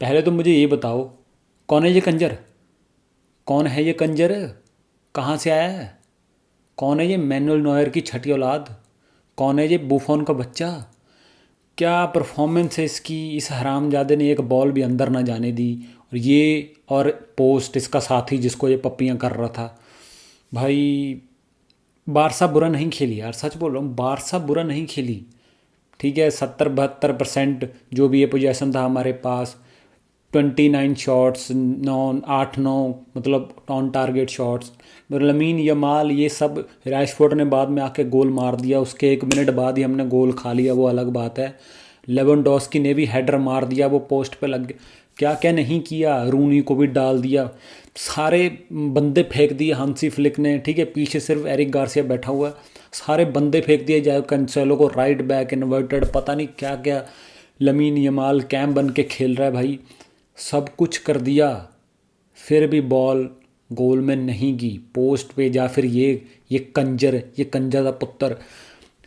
पहले तो मुझे ये बताओ, कौन है ये कंजर? कौन है ये कंजर? कहाँ से आया है? कौन है ये मैनुअल नॉयर की छठी औलाद? कौन है ये बुफोन का बच्चा? क्या परफॉर्मेंस है इसकी! इस हरामजादे ने एक बॉल भी अंदर ना जाने दी। और पोस्ट इसका साथी जिसको ये पप्पियाँ कर रहा था। भाई, बारसा बुरा नहीं खेली यार, सच बोल रहा हूँ, बारसा बुरा नहीं खेली। ठीक है, 70-72% जो भी ये पोजीशन था हमारे पास, 29 शॉट्स, 8-9 मतलब on target shots. Lamin Yamal ये सब, रैशफोर्ड ने बाद में आके गोल मार दिया, उसके 1 मिनट बाद ही हमने गोल खा लिया, वो अलग बात है। लेवेंडोस्की ने भी हेडर मार दिया, वो पोस्ट पे लग गया। क्या क्या नहीं किया, रूनी को भी डाल दिया, सारे बंदे फेंक दिए हांसी फ्लिक ने। ठीक है, पीछे सिर्फ एरिक गार्सिया बैठा हुआ है, सारे बंदे फेंक दिए, जाए कैंसेलो को राइट बैक इन्वर्टेड, पता नहीं क्या क्या। लमीन यमाल कैम बन के खेल रहा है भाई, सब कुछ कर दिया, फिर भी बॉल गोल में नहीं गई, पोस्ट पे। या फिर ये कंजर का पुत्र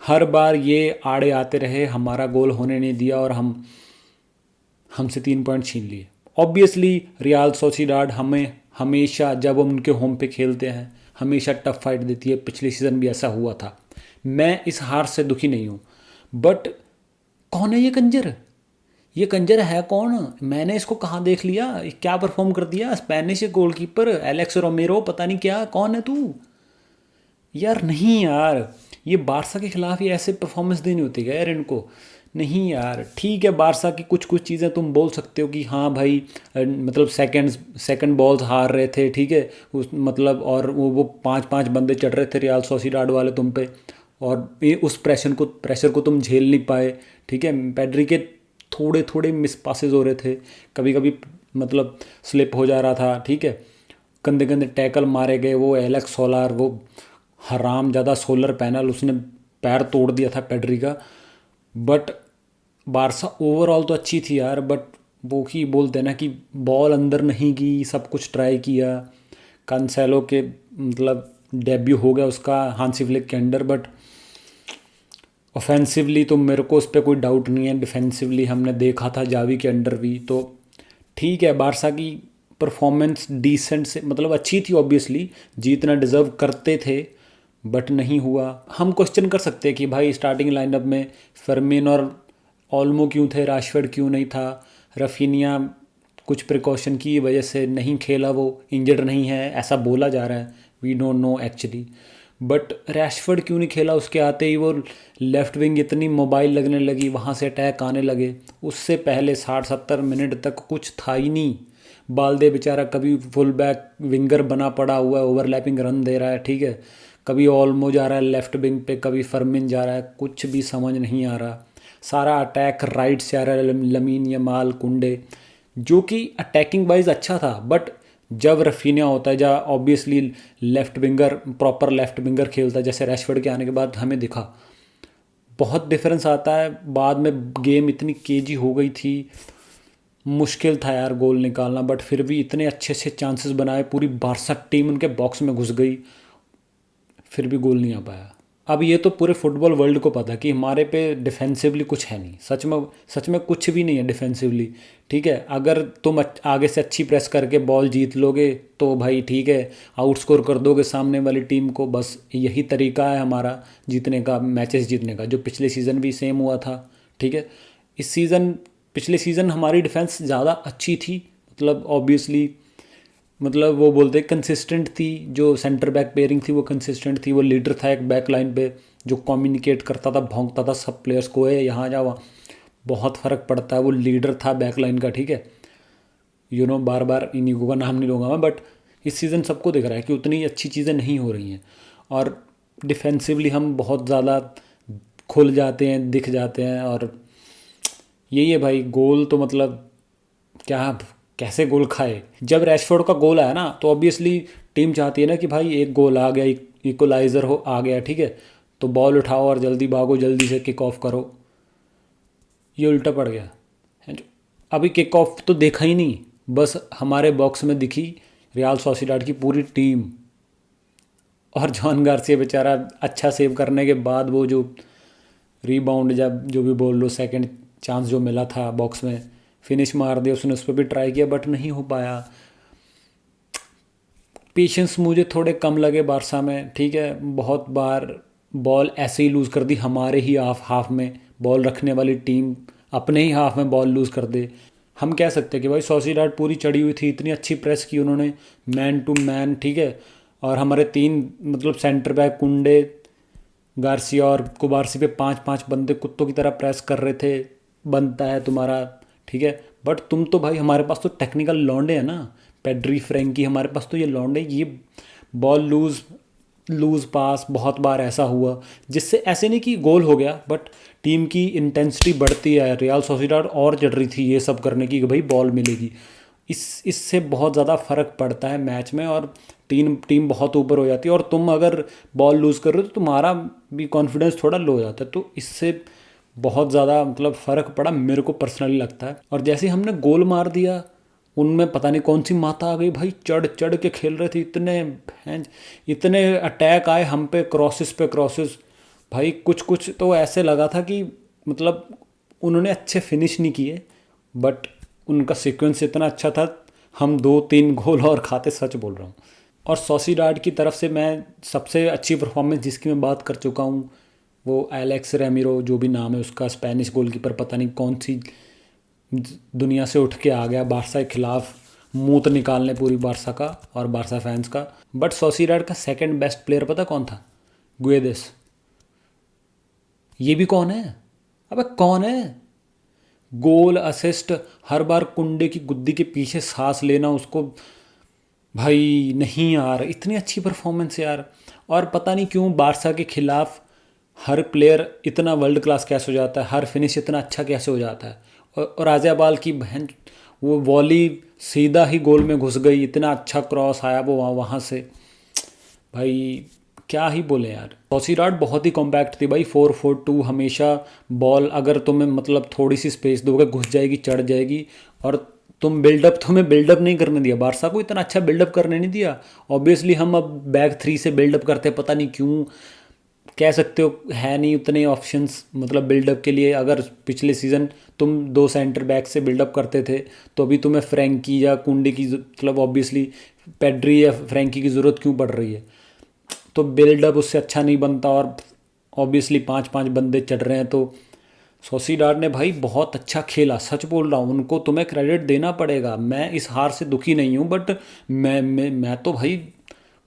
हर बार ये आड़े आते रहे, हमारा गोल होने नहीं दिया और हमसे 3 पॉइंट छीन लिए। ऑब्वियसली रियाल सोसिडाड हमें हमेशा, जब हम उनके होम पे खेलते हैं, हमेशा टफ फाइट देती है। पिछले सीज़न भी ऐसा हुआ था। मैं इस हार से दुखी नहीं हूँ, बट कौन है ये कंजर? ये कंजर है कौन? मैंने इसको कहाँ देख लिया? ये क्या परफॉर्म कर दिया? स्पेनिश गोलकीपर एलेक्स रोमेरो, पता नहीं क्या, कौन है तू? यार नहीं यार, ये बारसा के खिलाफ ही ऐसे परफॉर्मेंस देनी होती है यार इनको। नहीं यार, ठीक है, बारसा की कुछ कुछ चीज़ें तुम बोल सकते हो कि हाँ भाई, मतलब सेकंड बॉल्स हार रहे थे, ठीक है, उस मतलब, और वो 5-5 बंदे चढ़ रहे थे रियाल सोसिडाड वाले तुम पे, और ये उस प्रेशर को तुम झेल नहीं पाए। ठीक है, पेड्री के थोड़े थोड़े मिस पासेस हो रहे थे, कभी कभी मतलब स्लिप हो जा रहा था। ठीक है, गंदे गंदे टैकल मारे गए, वो एलेक्स सोलार, वो हराम ज़्यादा सोलर पैनल, उसने पैर तोड़ दिया था पेड्री का। बट बारसा ओवरऑल तो अच्छी थी यार, बट वो ही बोलते हैं ना कि बॉल अंदर नहीं गई, सब कुछ ट्राई किया। कंसेलो के मतलब डेब्यू हो गया उसका हांसी फ्लिक के अंडर, बट ऑफेंसिवली तो मेरे को उस पर कोई डाउट नहीं है। डिफेंसिवली हमने देखा था जावी के अंडर भी, तो ठीक है, बारसा की परफॉर्मेंस डिसेंट से मतलब अच्छी थी, ऑब्वियसली जीतना डिज़र्व करते थे, बट नहीं हुआ। हम क्वेश्चन कर सकते हैं कि भाई स्टार्टिंग लाइनअप में फर्मिन और ओल्मो क्यों थे, राशफोर्ड क्यों नहीं था? रफीनिया कुछ प्रिकॉशन की वजह से नहीं खेला, वो इंजर्ड नहीं है ऐसा बोला जा रहा है, we don't know actually. But Rashford क्यों नहीं खेला? उसके आते ही वो लेफ़्ट विंग इतनी मोबाइल लगने लगी, वहाँ से अटैक आने लगे। उससे पहले 60-70 मिनट तक कुछ था ही नहीं। बाल्दे बेचारा कभी फुल बैक विंगर बना पड़ा हुआ है, ओवरलैपिंग रन दे रहा है। ठीक है, कभी ओल्मो जा रहा है लेफ़्ट विंग पे, कभी फर्मिन जा रहा है, कुछ भी समझ नहीं आ रहा। सारा अटैक राइट से आ रहा है, लमीन यमाल, कुंडे, जो कि अटैकिंग वाइज अच्छा था। बट जब रफीनिया होता है, जहाँ obviously left winger, proper left winger खेलता है, जैसे रैशफोर्ड के आने के बाद हमें दिखा, बहुत डिफरेंस आता है। बाद में गेम इतनी केजी हो गई थी, मुश्किल था यार गोल निकालना, बट फिर भी इतने अच्छे अच्छे चांसेस बनाए, पूरी बारसा टीम उनके बॉक्स में घुस गई, फिर भी गोल नहीं आ पाया। अब ये तो पूरे फुटबॉल वर्ल्ड को पता कि हमारे पे डिफेंसिवली कुछ है नहीं, सच में कुछ भी नहीं है डिफेंसिवली। ठीक है, अगर तुम आगे से अच्छी प्रेस करके बॉल जीत लोगे तो भाई ठीक है, आउटस्कोर कर दोगे सामने वाली टीम को, बस यही तरीका है हमारा जीतने का, मैचेस जीतने का, जो पिछले सीज़न भी सेम हुआ था। ठीक है, इस सीज़न, पिछले सीज़न हमारी डिफेंस ज़्यादा अच्छी थी, मतलब ऑब्वियसली, मतलब वो बोलते कंसिस्टेंट थी, जो सेंटर बैक पेयरिंग थी वो कंसिस्टेंट थी, वो लीडर था एक बैक लाइन पे जो कम्युनिकेट करता था, भौंकता था सब प्लेयर्स को, है यहाँ जा वहाँ, बहुत फ़र्क पड़ता है। वो लीडर था बैक लाइन का। ठीक है, बार बार इनिगो का नाम नहीं लूँगा मैं, बट इस सीज़न सबको दिख रहा है कि उतनी अच्छी चीज़ें नहीं हो रही हैं, और डिफेंसिवली हम बहुत ज़्यादा खुल जाते हैं, दिख जाते हैं। और यही है भाई, गोल तो मतलब क्या, कैसे गोल खाए? जब रैशफोर्ड का गोल आया ना, तो ऑब्वियसली टीम चाहती है ना कि भाई एक गोल आ गया, इक्वलाइज़र हो आ गया, ठीक है, तो बॉल उठाओ और जल्दी भागो, जल्दी से किक ऑफ करो। ये उल्टा पड़ गया है जो। अभी किक ऑफ तो देखा ही नहीं, बस हमारे बॉक्स में दिखी रियाल सोसिडाड की पूरी टीम, और जॉन गार्सिया बेचारा अच्छा सेव करने के बाद वो जो रीबाउंड, जब जो भी बोल लो, सेकंड चांस जो मिला था बॉक्स में, फिनिश मार दिया उसने, उस पर भी ट्राई किया बट नहीं हो पाया। पेशेंस मुझे थोड़े कम लगे बारसा में, ठीक है। बहुत बार बॉल ऐसे ही लूज़ कर दी, हमारे ही हाफ में बॉल रखने वाली टीम अपने ही हाफ में बॉल लूज़ कर दे। हम कह सकते हैं कि भाई सोसिएडाड पूरी चढ़ी हुई थी, इतनी अच्छी प्रेस की उन्होंने मैन टू मैन, ठीक है। और हमारे तीन मतलब सेंटर बैक कुंडे, गार्सिया और कुबारसी पे पांच पांच बंदे कुत्तों की तरह प्रेस कर रहे थे, बनता है तुम्हारा, ठीक है। बट तुम तो भाई, हमारे पास तो टेक्निकल लौंडे हैं ना, पेड्री फ्रेंकी, हमारे पास तो ये लौंडे, ये बॉल लूज लूज पास बहुत बार ऐसा हुआ जिससे ऐसे नहीं कि गोल हो गया, बट टीम की इंटेंसिटी बढ़ती है। रियल सोसिएडाड और चढ़ रही थी ये सब करने की कि भाई बॉल मिलेगी। इससे बहुत ज़्यादा फ़र्क पड़ता है मैच में, और टीम टीम बहुत ऊपर हो जाती है, और तुम अगर बॉल लूज़ कर रहे हो तो तुम्हारा भी कॉन्फिडेंस थोड़ा लो हो जाता है। तो इससे बहुत ज़्यादा मतलब फ़र्क पड़ा मेरे को पर्सनली लगता है। और जैसे ही हमने गोल मार दिया, उनमें पता नहीं कौन सी माता आ गई भाई, चढ़ चढ़ के खेल रहे थे, इतने अटैक आए हम पे क्रॉसेस भाई। कुछ कुछ तो ऐसे लगा था कि मतलब उन्होंने अच्छे फिनिश नहीं किए, बट उनका सीक्वेंस इतना अच्छा था, हम 2-3 गोल और खाते, सच बोल रहा हूँ। और सोसिएडाड की तरफ से मैं सबसे अच्छी परफॉर्मेंस जिसकी मैं बात कर चुका हूँ, वो एलेक्स रेमिरो, जो भी नाम है उसका, स्पेनिश गोलकीपर, पता नहीं कौन सी दुनिया से उठ के आ गया बारसा के खिलाफ मूत निकालने पूरी बारसा का और बारसा फैंस का। बट सोसिएडाड का सेकंड बेस्ट प्लेयर पता कौन था? गुएदेस। ये भी कौन है? अबे कौन है? गोल असिस्ट, हर बार कुंडे की गुद्दी के पीछे सांस लेना उसको, भाई नहीं यार, इतनी अच्छी परफॉर्मेंस यार। और पता नहीं क्यों बारसा के खिलाफ हर प्लेयर इतना वर्ल्ड क्लास कैसे हो जाता है, हर फिनिश इतना अच्छा कैसे हो जाता है। और राजाबाल की बहन, वो वॉली सीधा ही गोल में घुस गई, इतना अच्छा क्रॉस आया वो वहाँ से, भाई क्या ही बोले यार। सोसिएडाड बहुत ही कॉम्पैक्ट थी भाई, 4-4-2 हमेशा। बॉल अगर तुम्हें मतलब थोड़ी सी स्पेस दोगे घुस जाएगी, चढ़ जाएगी। और तुम्हें बिल्डअप नहीं करने दिया, बारसा को इतना अच्छा बिल्डअप करने नहीं दिया। ऑब्वियसली हम अब बैक थ्री से बिल्डअप करते हैं, पता नहीं क्यों, कह सकते हो है नहीं उतने ऑप्शंस मतलब बिल्डअप के लिए। अगर पिछले सीज़न तुम 2 सेंटर बैक से बिल्डअप करते थे, तो अभी तुम्हें फ्रैंकी या कुंडे की मतलब ऑब्वियसली पेड्री या फ्रैंकी की ज़रूरत क्यों पड़ रही है? तो बिल्डअप उससे अच्छा नहीं बनता, और ऑब्वियसली 5-5 बंदे चढ़ रहे हैं। तो सोसिएडाड ने भाई बहुत अच्छा खेला, सच बोल रहा हूँ, उनको तुम्हें क्रेडिट देना पड़ेगा। मैं इस हार से दुखी नहीं हूँ, बट मैं तो भाई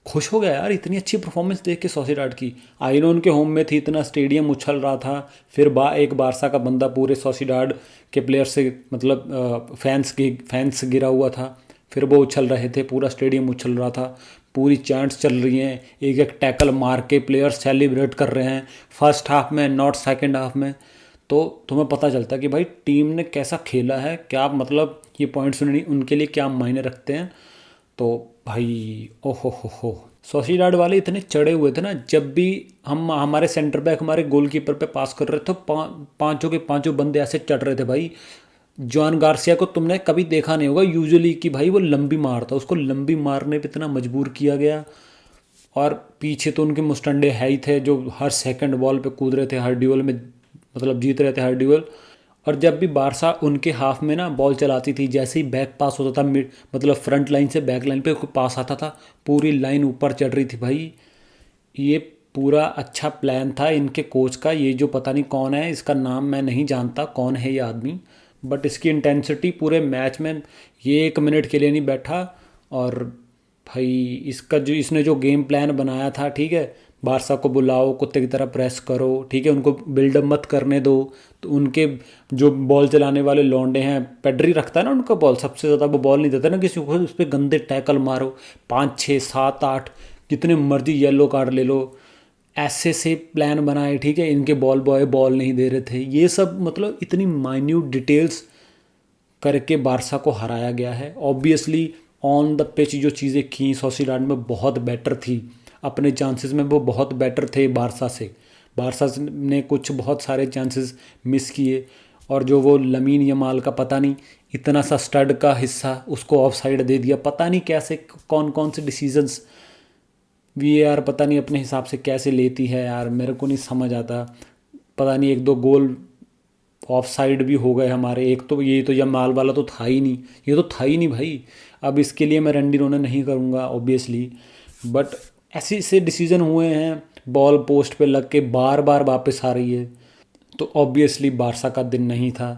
खुश हो गया यार, इतनी अच्छी परफॉर्मेंस देख के सोसिएडाड की। आई नो उनके होम में थी, इतना स्टेडियम उछल रहा था, फिर एक बारसा का बंदा पूरे सोसिएडाड के प्लेयर से मतलब फैंस गिरा हुआ था, फिर वो उछल रहे थे, पूरा स्टेडियम उछल रहा था, पूरी चैंट्स चल रही हैं, एक एक टैकल मार के प्लेयर्स सेलिब्रेट कर रहे हैं फर्स्ट हाफ में, नॉट सेकंड हाफ में। तो तुम्हें पता चलता है कि भाई टीम ने कैसा खेला है, क्या मतलब ये पॉइंट्स उनके लिए क्या मायने रखते हैं। तो भाई ओहो हो, सोसिएडाड वाले इतने चढ़े हुए थे ना, जब भी हम हमारे सेंटर बैक हमारे गोलकीपर पे पास कर रहे थे, पांचों के पांचों बंदे ऐसे चढ़ रहे थे भाई। जॉन गार्सिया को तुमने कभी देखा नहीं होगा यूजुअली कि भाई वो लंबी मारता, उसको लंबी मारने पे इतना मजबूर किया गया। और पीछे तो उनके मुस्टंडे है ही थे, जो हर सेकंड बॉल पे कूद रहे थे, हर ड्यूअल में मतलब जीत रहे थे हर ड्यूअल। और जब भी बारसा उनके हाफ में ना बॉल चलाती थी, जैसे ही बैक पास होता था, मिड मतलब फ्रंट लाइन से बैक लाइन पे कोई पास आता था, पूरी लाइन ऊपर चढ़ रही थी भाई। ये पूरा अच्छा प्लान था इनके कोच का, ये जो पता नहीं कौन है, इसका नाम मैं नहीं जानता कौन है ये आदमी, बट इसकी इंटेंसिटी पूरे मैच में, ये 1 मिनट के लिए नहीं बैठा। और भाई इसने जो गेम प्लान बनाया था, ठीक है, बारसा को बुलाओ, कुत्ते की तरह प्रेस करो, ठीक है, उनको बिल्डअप मत करने दो। तो उनके जो बॉल चलाने वाले लौंडे हैं, पेड्री रखता है ना उनका बॉल, सबसे ज़्यादा वो बॉल नहीं देता ना किसी को, उस पर गंदे टैकल मारो, 5-6-7-8 जितने मर्जी येलो कार्ड ले लो, ऐसे से प्लान बनाए, ठीक है। इनके बॉल बॉय बॉल नहीं दे रहे थे, ये सब मतलब इतनी माइन्यूट डिटेल्स करके बारसा को हराया गया है। ऑब्वियसली ऑन द पिच जो चीज़ें की सोसिएडाड में बहुत बेटर थी, अपने चांसेस में वो बहुत बेटर थे बारसा से। बारसा ने कुछ बहुत सारे चांसेस मिस किए, और जो वो लमीन यमाल का पता नहीं इतना सा स्टड का हिस्सा उसको ऑफ साइड दे दिया, पता नहीं कैसे कौन कौन से डिसीजंस वीएआर पता नहीं अपने हिसाब से कैसे लेती है यार, मेरे को नहीं समझ आता। पता नहीं 1-2 गोल ऑफ साइड भी हो गए हमारे। एक तो ये तो यमाल वाला तो था ही नहीं, ये तो था ही नहीं भाई। अब इसके लिए मैं रंडी रोने नहीं करूँगा ऑब्वियसली, बट ऐसे ऐसे डिसीजन हुए हैं, बॉल पोस्ट पे लग के बार बार वापस आ रही है, तो ऑब्वियसली बारसा का दिन नहीं था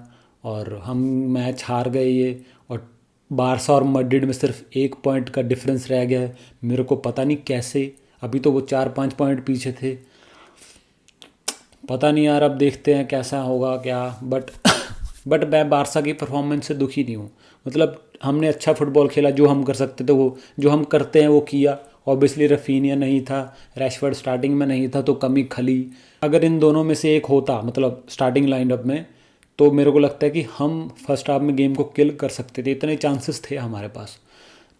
और हम मैच हार गए ये। और बारसा और मैड्रिड में सिर्फ 1 पॉइंट का डिफरेंस रह गया है। मेरे को पता नहीं कैसे, अभी तो वो 4-5 पॉइंट पीछे थे। पता नहीं यार, अब देखते हैं कैसा होगा क्या। बट मैं बारसा की परफॉर्मेंस से दुखी नहीं हूँ। मतलब हमने अच्छा फुटबॉल खेला, जो हम कर सकते थे वो, जो हम करते हैं वो किया। ऑब्वियसली रफीनिया नहीं था, रैशफोर्ड स्टार्टिंग में नहीं था तो कमी खली। अगर इन दोनों में से एक होता मतलब स्टार्टिंग लाइनअप में, तो मेरे को लगता है कि हम फर्स्ट हाफ में गेम को किल कर सकते थे, इतने चांसेस थे हमारे पास।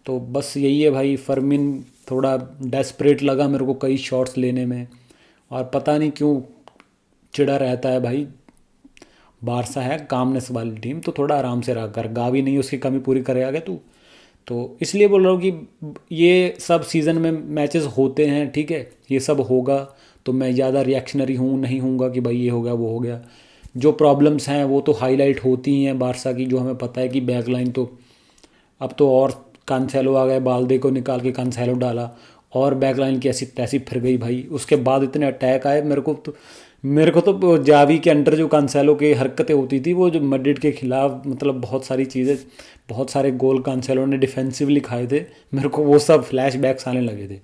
तो बस यही है भाई, फर्मिन थोड़ा डेस्परेट लगा मेरे को कई शॉट्स लेने में, और पता नहीं क्यों चिढ़ा रहता है भाई। बारसा है कामनेस वाली टीम, तो थोड़ा आराम से रहा कर, गावी नहीं उसकी कमी पूरी करेगा क्या तू। तो इसलिए बोल रहा हूँ कि ये सब सीज़न में मैचेस होते हैं, ठीक है, ये सब होगा, तो मैं ज़्यादा रिएक्शनरी नहीं हूँगा कि भाई ये हो गया वो हो गया। जो प्रॉब्लम्स हैं वो तो हाईलाइट होती ही हैं बारसा की, जो हमें पता है कि बैकलाइन तो अब तो, और कांसेलो आ गए, बाल्दे को निकाल के कांसेलो डाला, और बैकलाइन की ऐसी तैसी फिर गई भाई। उसके बाद इतने अटैक आए, मेरे को तो जावी के अंडर जो कांसेलो की हरकतें होती थी, वो जो मैड्रिड के खिलाफ, मतलब बहुत सारी चीज़ें, बहुत सारे गोल कांसेलो ने डिफेंसिवली खाए थे, मेरे को वो सब फ्लैशबैक्स आने लगे थे।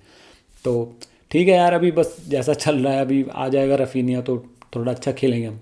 तो ठीक है यार, अभी बस जैसा चल रहा है, अभी आ जाएगा रफीनिया तो थोड़ा अच्छा खेलेंगे हम।